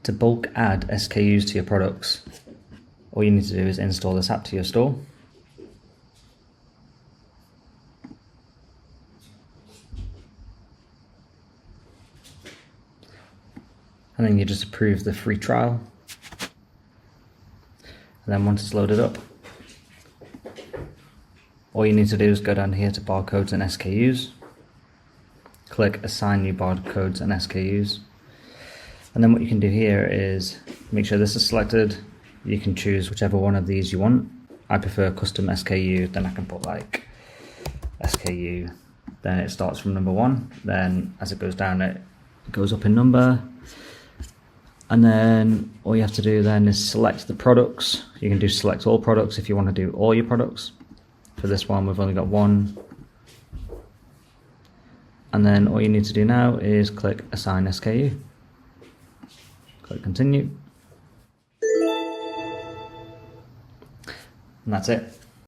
To bulk add SKUs to your products, all you need to do is install this app to your store. And then you just approve the free trial. And then once it's loaded up, all you need to do is go down here to barcodes and SKUs. Click assign new barcodes and SKUs. And then what you can do here is make sure this is selected. You can choose whichever one of these you want. I prefer custom SKU, then I can put like SKU. Then it starts from number 1. Then as it goes down, it goes up in number. And then all you have to do then is select the products. You can do select all products if you want to do all your products. For this one, we've only got 1. And then all you need to do now is click assign SKU. Click continue. And that's it.